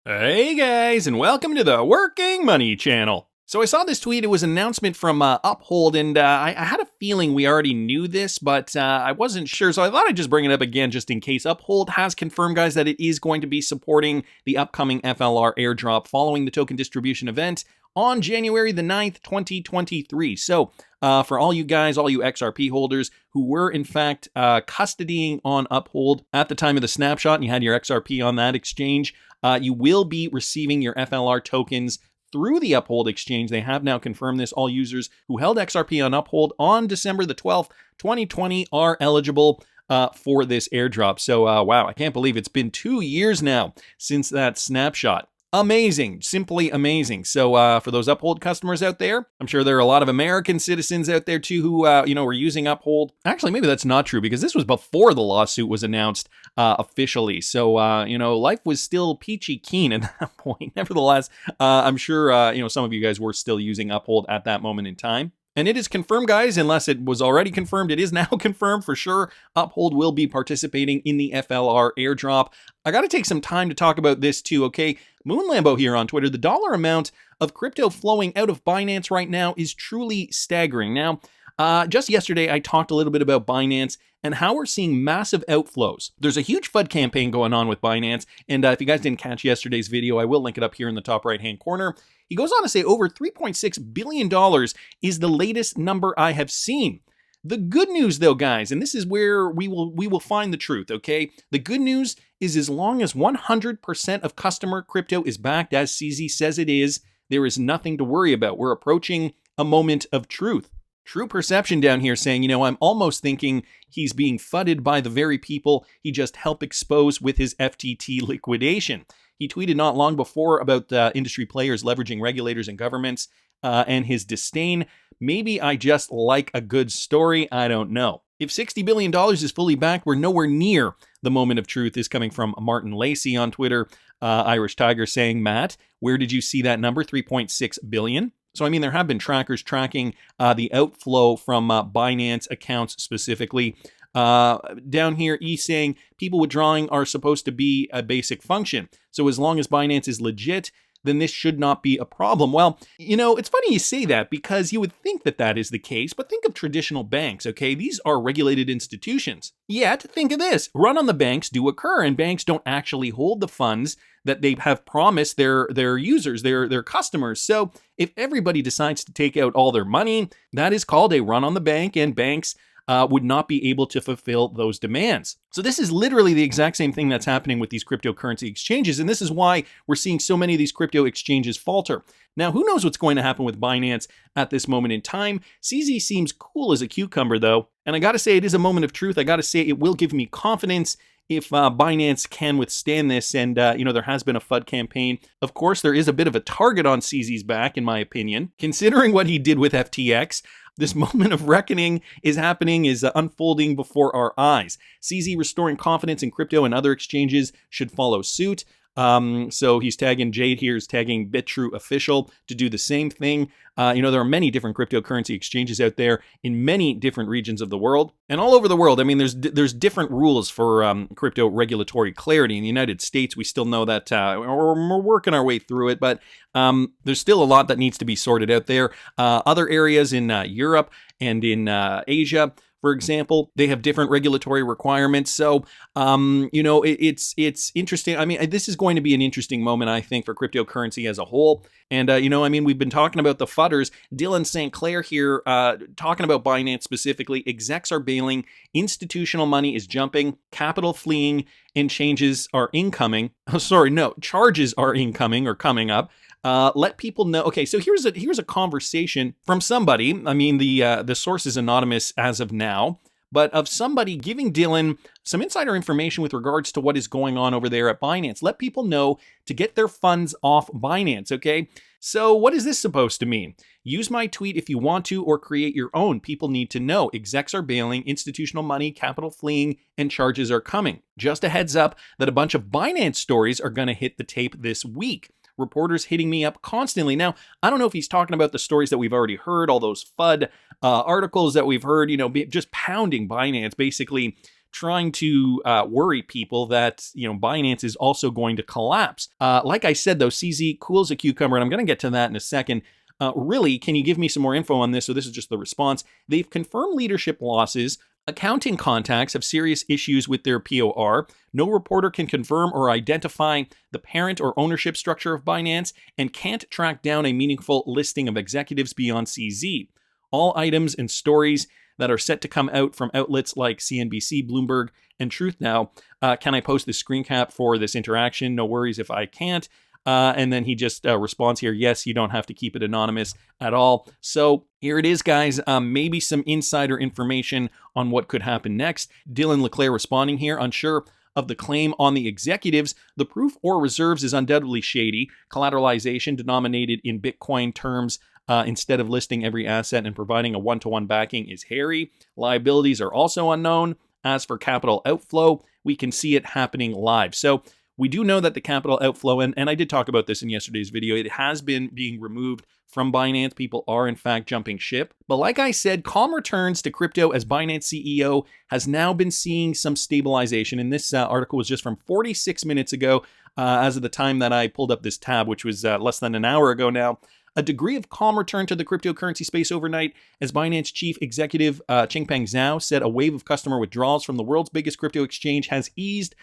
Hey guys, and welcome to the Working Money channel. So I saw this tweet. It was an announcement from Uphold, and I had a feeling we already knew this, but I wasn't sure. So I thought I'd just bring it up again just in case. Uphold has confirmed, guys, that it is going to be supporting the upcoming FLR airdrop following the token distribution event on January the 9th, 2023. So for all you guys, all you XRP holders who were in fact custodying on Uphold at the time of the snapshot, and you had your XRP on that exchange, you will be receiving your FLR tokens through the Uphold exchange. They have now confirmed this. All users who held XRP on Uphold on December the 12th, 2020 are eligible for this airdrop. So wow, I can't believe it's been 2 years now since that snapshot. Amazing, simply amazing. So for those Uphold customers out there, I'm sure there are a lot of American citizens out there too who, were using Uphold. Actually, maybe that's not true because this was before the lawsuit was announced officially. So, life was still peachy keen at that point. Nevertheless, I'm sure, some of you guys were still using Uphold at that moment in time. And it is confirmed, guys, unless it was already confirmed, it is now confirmed for sure. Uphold will be participating in the FLR airdrop. I got to take some time to talk about this too, okay? Moon Lambo here on Twitter. The dollar amount of crypto flowing out of Binance right now is truly staggering. Now, just yesterday, I talked a little bit about Binance and how we're seeing massive outflows. There's a huge FUD campaign going on with Binance, and if you guys didn't catch yesterday's video, I will link it up here in the top right-hand corner. He goes on to say over $3.6 billion is the latest number I have seen. The good news, though, guys, and this is where we will find the truth, okay? The good news is as long as 100% of customer crypto is backed as CZ says it is, there is nothing to worry about. We're approaching a moment of truth. True Perception down here saying, I'm almost thinking he's being fudded by the very people he just helped expose with his FTT liquidation. He tweeted not long before about industry players leveraging regulators and governments and his disdain. Maybe I just like a good story. I don't know. If $60 billion is fully backed, we're nowhere near the moment of truth. Is coming from Martin Lacey on Twitter. Irish Tiger saying, Matt, where did you see that number? 3.6 billion. So, there have been trackers tracking the outflow from Binance accounts specifically. Down here, he's saying people withdrawing are supposed to be a basic function. So as long as Binance is legit, then this should not be a problem. Well, it's funny you say that because you would think that that is the case, but think of traditional banks, okay? These are regulated institutions. Yet, think of this. Run on the banks do occur, and banks don't actually hold the funds that they have promised their users, their customers. So if everybody decides to take out all their money, that is called a run on the bank, and banks would not be able to fulfill those demands. So this is literally the exact same thing that's happening with these cryptocurrency exchanges, and this is why we're seeing so many of these crypto exchanges falter. Now, who knows what's going to happen with Binance at this moment in time? CZ seems cool as a cucumber, though, and I gotta say it is a moment of truth. I gotta say it will give me confidence if Binance can withstand this, and there has been a FUD campaign. Of course, there is a bit of a target on CZ's back, in my opinion, considering what he did with FTX. This moment of reckoning is happening, is unfolding before our eyes. CZ restoring confidence in crypto and other exchanges should follow suit. So he's tagging Jade here, is tagging BITRUE official to do the same thing. There are many different cryptocurrency exchanges out there in many different regions of the world and all over the world. There's different rules for crypto regulatory clarity. In the United States, we still know that we're working our way through it, but there's still a lot that needs to be sorted out there. Other areas in Europe and in Asia, for example, they have different regulatory requirements. So, it's interesting. This is going to be an interesting moment, I think, for cryptocurrency as a whole. And, we've been talking about the fudders. Dylan St. Clair here, talking about Binance specifically. Execs are bailing. Institutional money is jumping. Capital fleeing. And charges are incoming. Charges are incoming or coming up. Let people know. Okay, so here's a conversation from somebody. The source is anonymous as of now, but of somebody giving Dylan some insider information with regards to what is going on over there at Binance. Let people know to get their funds off Binance, okay? So what is this supposed to mean? Use my tweet if you want to, or create your own. People need to know. Execs are bailing, institutional money, capital fleeing, and charges are coming. Just a heads up that a bunch of Binance stories are going to hit the tape this week. Reporters hitting me up constantly. Now, I don't know if he's talking about the stories that we've already heard, all those FUD articles that we've heard, just pounding Binance, basically trying to worry people that, Binance is also going to collapse. Like I said, though, CZ cool as a cucumber, and I'm going to get to that in a second. Really, can you give me some more info on this? So this is just the response. They've confirmed leadership losses. Accounting contacts have serious issues with their POR. No reporter can confirm or identify the parent or ownership structure of Binance and can't track down a meaningful listing of executives beyond CZ. All items and stories that are set to come out from outlets like CNBC, Bloomberg, and Truth Now. Can I post the screen cap for this interaction? No worries if I can't. And then he just responds here, yes, you don't have to keep it anonymous at all. So here it is, guys. Maybe some insider information on what could happen next. Dylan LeClaire responding here, unsure of the claim on the executives. The proof or reserves is undoubtedly shady. Collateralization denominated in Bitcoin terms instead of listing every asset and providing a one-to-one backing is hairy. Liabilities are also unknown. As for capital outflow, we can see it happening live. So we do know that the capital outflow, and I did talk about this in yesterday's video, it has been being removed from Binance. People are, in fact, jumping ship. But like I said, calm returns to crypto as Binance CEO has now been seeing some stabilization. And this article was just from 46 minutes ago, as of the time that I pulled up this tab, which was less than an hour ago now. A degree of calm return to the cryptocurrency space overnight as Binance chief executive Changpeng Zhao said a wave of customer withdrawals from the world's biggest crypto exchange has eased.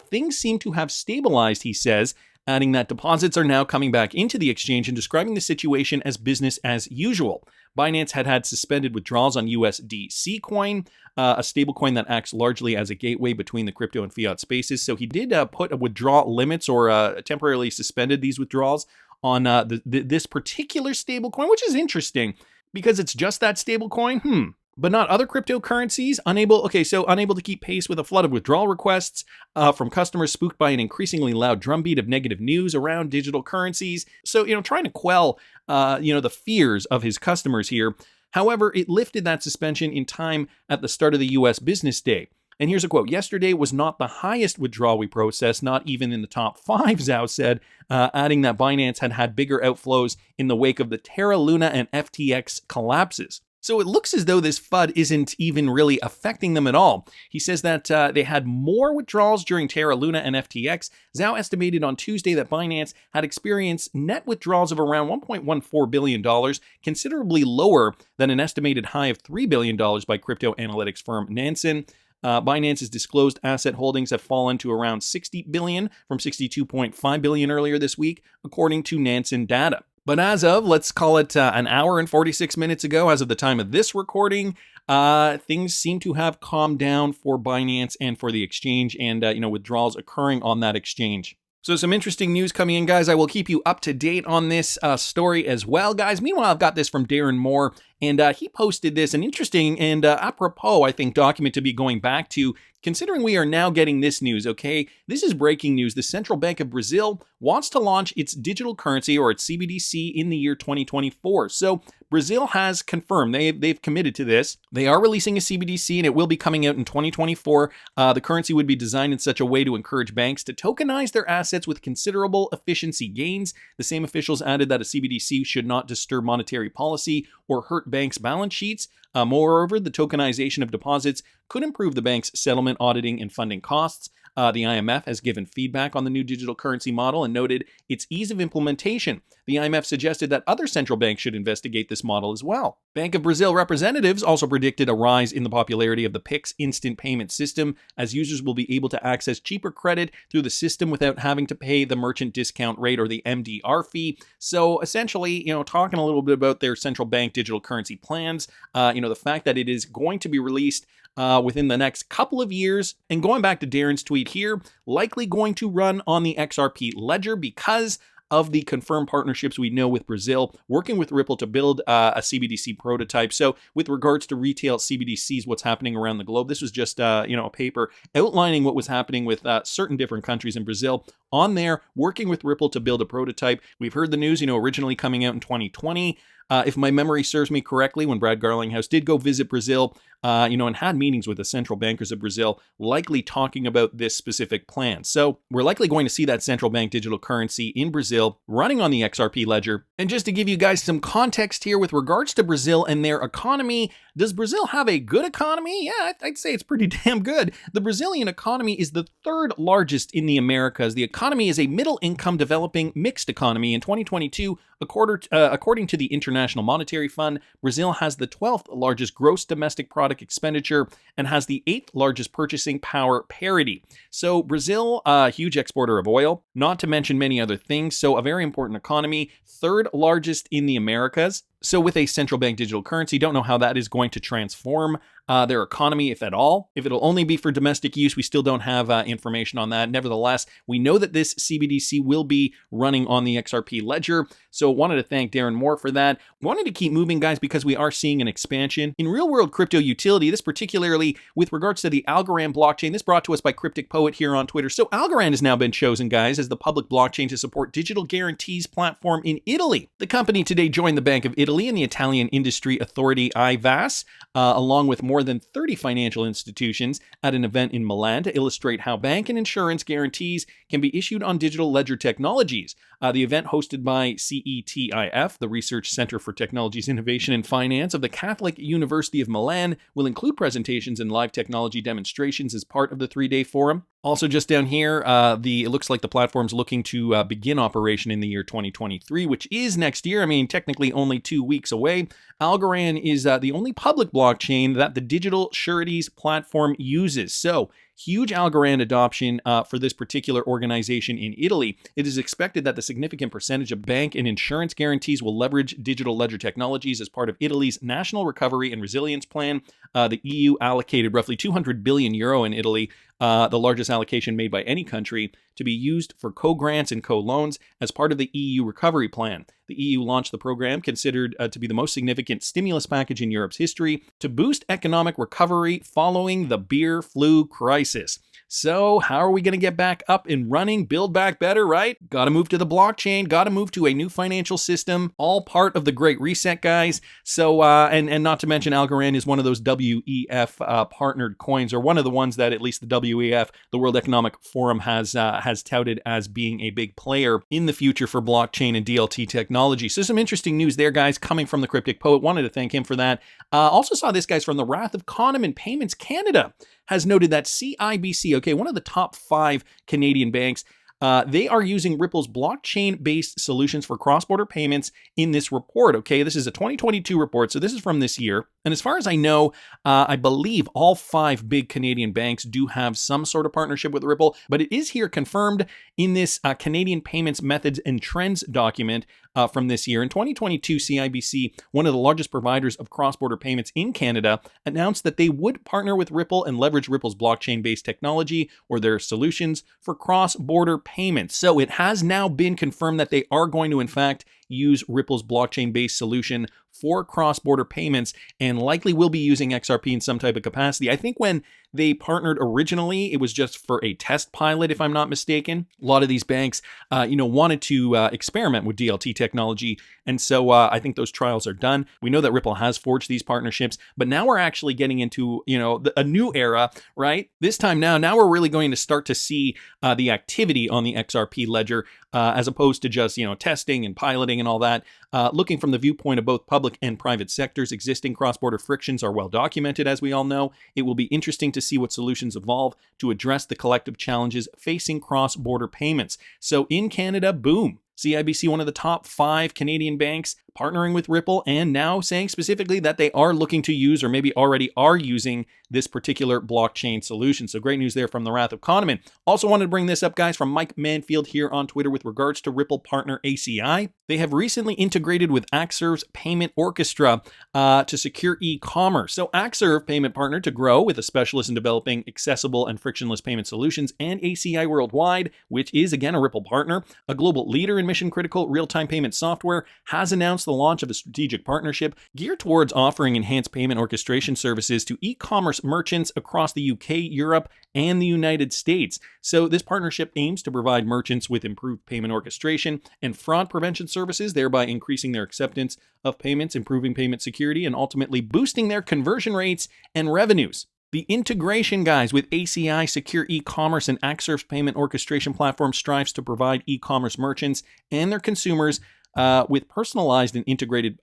Things seem to have stabilized, he says, adding that deposits are now coming back into the exchange and describing the situation as business as usual. Binance had suspended withdrawals on USDC coin, a stablecoin that acts largely as a gateway between the crypto and fiat spaces. So he did put a withdrawal limits or temporarily suspended these withdrawals on this particular stablecoin, which is interesting because it's just that stablecoin. But not other cryptocurrencies. Unable to keep pace with a flood of withdrawal requests from customers spooked by an increasingly loud drumbeat of negative news around digital currencies. So, trying to quell, the fears of his customers here. However, it lifted that suspension in time at the start of the U.S. business day. And here's a quote. Yesterday was not the highest withdrawal we processed, not even in the top 5, Zhao said, adding that Binance had bigger outflows in the wake of the Terra Luna and FTX collapses. So it looks as though this FUD isn't even really affecting them at all. He says that they had more withdrawals during Terra Luna and FTX. Zhao estimated on Tuesday that Binance had experienced net withdrawals of around $1.14 billion, considerably lower than an estimated high of $3 billion by crypto analytics firm Nansen. Binance's disclosed asset holdings have fallen to around $60 billion from $62.5 billion earlier this week, according to Nansen data. But as of, let's call it an hour and 46 minutes ago, as of the time of this recording, things seem to have calmed down for Binance and for the exchange and, withdrawals occurring on that exchange. So some interesting news coming in, guys. I will keep you up to date on this story as well, guys. Meanwhile, I've got this from Darren Moore, and he posted this, an interesting and apropos, I think, document to be going back to, considering we are now getting this news, okay? This is breaking news. The Central Bank of Brazil wants to launch its digital currency, or its CBDC, in the year 2024. So Brazil has confirmed, they've committed to this. They are releasing a CBDC, and it will be coming out in 2024. The currency would be designed in such a way to encourage banks to tokenize their assets with considerable efficiency gains. The same officials added that a CBDC should not disturb monetary policy or hurt banks' balance sheets. Moreover, the tokenization of deposits could improve the bank's settlement, auditing, and funding costs. The IMF has given feedback on the new digital currency model and noted its ease of implementation. The IMF suggested that other central banks should investigate this model as well. Bank of Brazil representatives also predicted a rise in the popularity of the Pix instant payment system, as users will be able to access cheaper credit through the system without having to pay the merchant discount rate, or the MDR fee. So essentially, talking a little bit about their central bank digital currency plans, the fact that it is going to be released within the next couple of years. And going back to Darren's tweet here, likely going to run on the XRP ledger because of the confirmed partnerships we know with Brazil, working with Ripple to build a CBDC prototype. So with regards to retail CBDCs, what's happening around the globe, this was just a paper outlining what was happening with certain different countries in Brazil, on there working with Ripple to build a prototype. We've heard the news, originally coming out in 2020. If my memory serves me correctly, when Brad Garlinghouse did go visit Brazil, and had meetings with the central bankers of Brazil, likely talking about this specific plan. So we're likely going to see that central bank digital currency in Brazil running on the XRP ledger. And just to give you guys some context here with regards to Brazil and their economy, does Brazil have a good economy? Yeah, I'd say it's pretty damn good. The Brazilian economy is the third largest in the Americas. The economy is a middle-income developing mixed economy. In 2022, according to the International Monetary Fund, Brazil has the 12th largest gross domestic product expenditure and has the 8th largest purchasing power parity. So Brazil, a huge exporter of oil, not to mention many other things. So a very important economy, third largest in the Americas. So with a central bank digital currency, don't know how that is going to transform their economy, if at all. If it'll only be for domestic use, we still don't have information on that. Nevertheless, we know that this CBDC will be running on the XRP ledger. So wanted to thank Darren Moore for that. Wanted to keep moving, guys, because we are seeing an expansion in real-world crypto utility, this particularly with regards to the Algorand blockchain. This brought to us by Cryptic Poet here on Twitter. So Algorand has now been chosen, guys, as the public blockchain to support digital guarantees platform in Italy. The company today joined the Bank of Italy and the Italian industry authority IVAS, along with more than 30 financial institutions at an event in Milan to illustrate how bank and insurance guarantees can be issued on digital ledger technologies. The event, hosted by CETIF, the Research Center for Technologies, Innovation and Finance of the Catholic University of Milan, will include presentations and live technology demonstrations as part of the 3-day forum. Also, just down here, it looks like the platform's looking to begin operation in the year 2023, which is next year. I mean, technically only 2 weeks away. Algorand is the only public blockchain that the digital sureties platform uses. So, huge Algorand adoption for this particular organization in Italy. It is expected that the significant percentage of bank and insurance guarantees will leverage digital ledger technologies as part of Italy's National Recovery and Resilience Plan. The EU allocated roughly 200 billion euro in Italy, the largest allocation made by any country, to be used for co-grants and co-loans as part of the EU recovery plan. The EU launched the program, considered to be the most significant stimulus package in Europe's history, to boost economic recovery following the beer flu crisis. So how are we going to get back up and running, build back better, right? Got to move to the blockchain, got to move to a new financial system, all part of the Great Reset, guys. So, and not to mention Algorand is one of those WEF partnered coins, or one of the ones that at least the WEF, the World Economic Forum, has touted as being a big player in the future for blockchain and DLT technology. So some interesting news there, guys, coming from the Cryptic Poet. Wanted to thank him for that. Also saw this, guys, from the Wrath of Conham and Payments Canada, has noted that CIBC, okay, one of the top 5 Canadian banks, they are using Ripple's blockchain-based solutions for cross-border payments in this report, okay? This is a 2022 report, so this is from this year. And as far as I know, I believe all 5 big Canadian banks do have some sort of partnership with Ripple, but it is here confirmed in this Canadian Payments Methods and Trends document from this year. In 2022, CIBC, one of the largest providers of cross-border payments in Canada, announced that they would partner with Ripple and leverage Ripple's blockchain-based technology or their solutions for cross-border payments. So it has now been confirmed that they are going to, in fact, use Ripple's blockchain-based solution for cross-border payments, and likely will be using XRP in some type of capacity. I think when they partnered originally, it was just for a test pilot, if I'm not mistaken. A lot of these banks, wanted to experiment with DLT technology, and so I think those trials are done. We know that Ripple has forged these partnerships, but now we're actually getting into, a new era, right? This time now we're really going to start to see the activity on the XRP ledger, as opposed to just, testing and piloting and all that. Looking from the viewpoint of both public and private sectors, existing cross-border frictions are well documented, as we all know. It will be interesting to see what solutions evolve to address the collective challenges facing cross-border payments. So in Canada, boom, CIBC, one of the top 5 Canadian banks, partnering with Ripple, and now saying specifically that they are looking to use, or maybe already are using, this particular blockchain solution. So great news there from the Wrath of Conham. Also wanted to bring this up, guys, from Mike Manfield here on Twitter with regards to Ripple partner ACI. They have recently integrated with Axerve's Payment Orchestra to secure e-commerce. So Axerve, payment partner to grow with a specialist in developing accessible and frictionless payment solutions, and ACI Worldwide, which is again a Ripple partner, a global leader in mission-critical real-time payment software has announced the launch of a strategic partnership geared towards offering enhanced payment orchestration services to e-commerce merchants across the UK, Europe, and the United States. So this partnership aims to provide merchants with improved payment orchestration and fraud prevention services, thereby increasing their acceptance of payments, improving payment security, and ultimately boosting their conversion rates and revenues. The integration, guys, with ACI Secure E-commerce and XRP's payment orchestration platform strives to provide e-commerce merchants and their consumers with personalized and integrated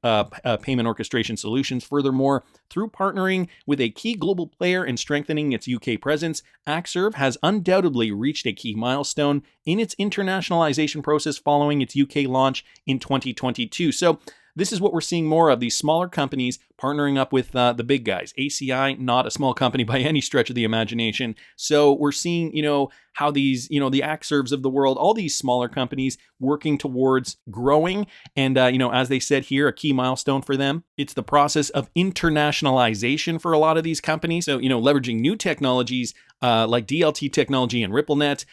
payment orchestration solutions. Furthermore, through partnering with a key global player and strengthening its UK presence, XRP has undoubtedly reached a key milestone in its internationalization process following its UK launch in 2022. So this is what we're seeing more of, these smaller companies partnering up with the big guys. ACI, not a small company by any stretch of the imagination. So we're seeing, how these, the XRPs of the world, all these smaller companies working towards growing. And, as they said here, a key milestone for them, it's the process of internationalization for a lot of these companies. So, leveraging new technologies like DLT technology and RippleNet.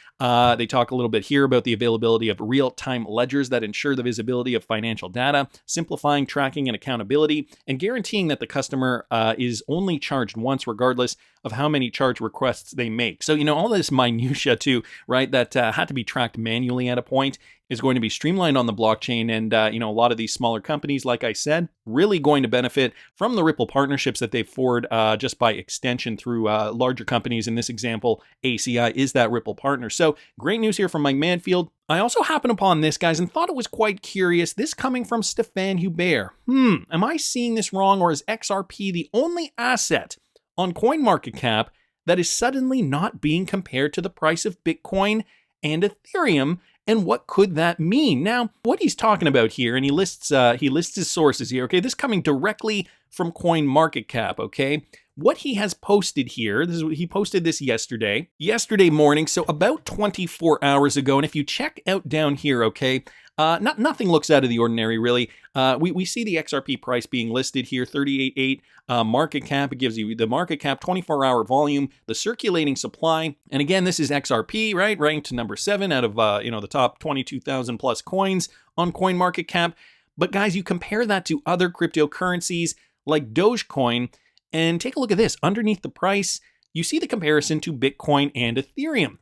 They talk a little bit here about the availability of real-time ledgers that ensure the visibility of financial data, simplifying tracking and accountability, and guaranteeing that the customer is only charged once, regardless of how many charge requests they make. So, all this minutia too, right, that had to be tracked manually at a point is going to be streamlined on the blockchain. And, a lot of these smaller companies, like I said, really going to benefit from the Ripple partnerships that they've forged just by extension through larger companies. In this example, ACI is that Ripple partner. So great news here from Mike Manfield. I also happened upon this, guys, and thought it was quite curious. This coming from Stefan Hubert. Am I seeing this wrong, or is XRP the only asset on CoinMarketCap that is suddenly not being compared to the price of Bitcoin and Ethereum? And what could that mean? Now, what he's talking about here, and he lists his sources here, okay? This coming directly from CoinMarketCap, okay? What he has posted here, he posted this yesterday morning, so about 24 hours ago. And if you check out down here, okay, nothing looks out of the ordinary, really. We see the XRP price being listed here, 38.8 market cap. It gives you the market cap, 24-hour volume, the circulating supply. And again, this is XRP, right? Ranked number 7 out of the top 22,000 plus coins on CoinMarketCap. But guys, you compare that to other cryptocurrencies like Dogecoin, and take a look at this. Underneath the price, you see the comparison to Bitcoin and Ethereum.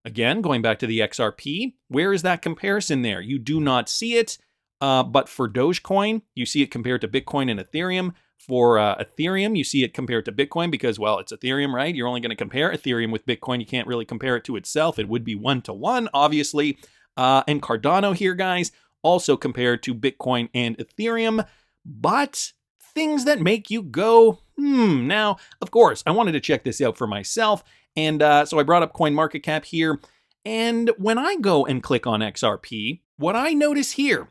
Again, going back to the XRP, where is that comparison there? You do not see it, but for Dogecoin, you see it compared to Bitcoin and Ethereum. For Ethereum, you see it compared to Bitcoin because, well, it's Ethereum, right? You're only going to compare Ethereum with Bitcoin. You can't really compare it to itself. It would be 1-to-1, obviously. And Cardano here, guys, also compared to Bitcoin and Ethereum, but things that make you go, Now, of course, I wanted to check this out for myself. And so I brought up CoinMarketCap here. And when I go and click on XRP, what I notice here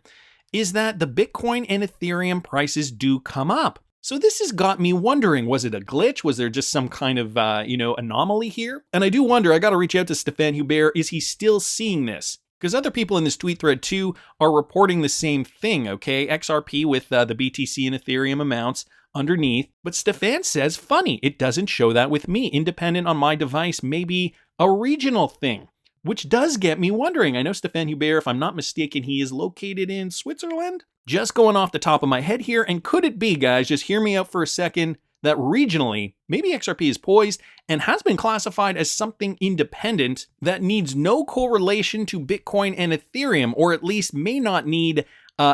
is that the Bitcoin and Ethereum prices do come up. So this has got me wondering, was it a glitch? Was there just some kind of, anomaly here? And I do wonder, I got to reach out to Stefan Hubert. Is he still seeing this? Because other people in this tweet thread too are reporting the same thing, okay? XRP with the BTC and Ethereum amounts underneath. But Stefan says, funny, it doesn't show that with me. Independent on my device, maybe a regional thing, which does get me wondering. I know Stefan Hubert, if I'm not mistaken, he is located in Switzerland. Just going off the top of my head here, and could it be, guys, just hear me out for a second, that regionally, maybe XRP is poised and has been classified as something independent that needs no correlation to Bitcoin and Ethereum, or at least may not need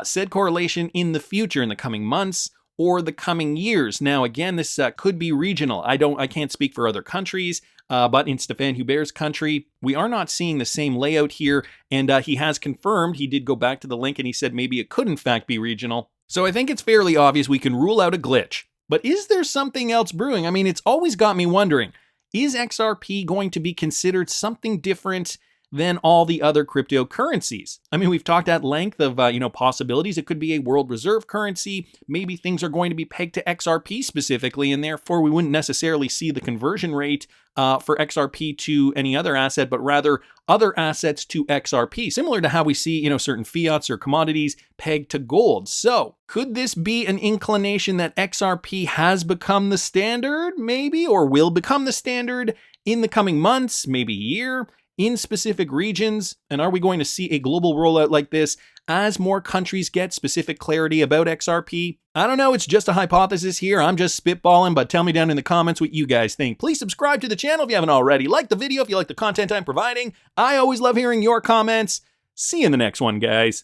said correlation in the future, in the coming months or the coming years. Now, again, this could be regional. I can't speak for other countries, but in Stefan Hubert's country, we are not seeing the same layout here. And he has confirmed, he did go back to the link and he said maybe it could in fact be regional. So I think it's fairly obvious we can rule out a glitch. But is there something else brewing? I mean, it's always got me wondering, is XRP going to be considered something different than all the other cryptocurrencies? I mean, we've talked at length of, possibilities. It could be a world reserve currency. Maybe things are going to be pegged to XRP specifically, and therefore we wouldn't necessarily see the conversion rate for XRP to any other asset, but rather other assets to XRP, similar to how we see, certain fiats or commodities pegged to gold. So could this be an inclination that XRP has become the standard, maybe, or will become the standard in the coming months, maybe year? in specific regions? And are we going to see a global rollout like this as more countries get specific clarity about XRP? I don't know, it's just a hypothesis here. I'm just spitballing, but tell me down in the comments what you guys think. Please subscribe to the channel if you haven't already. Like the video if you like the content I'm providing. I always love hearing your comments. See you in the next one, guys.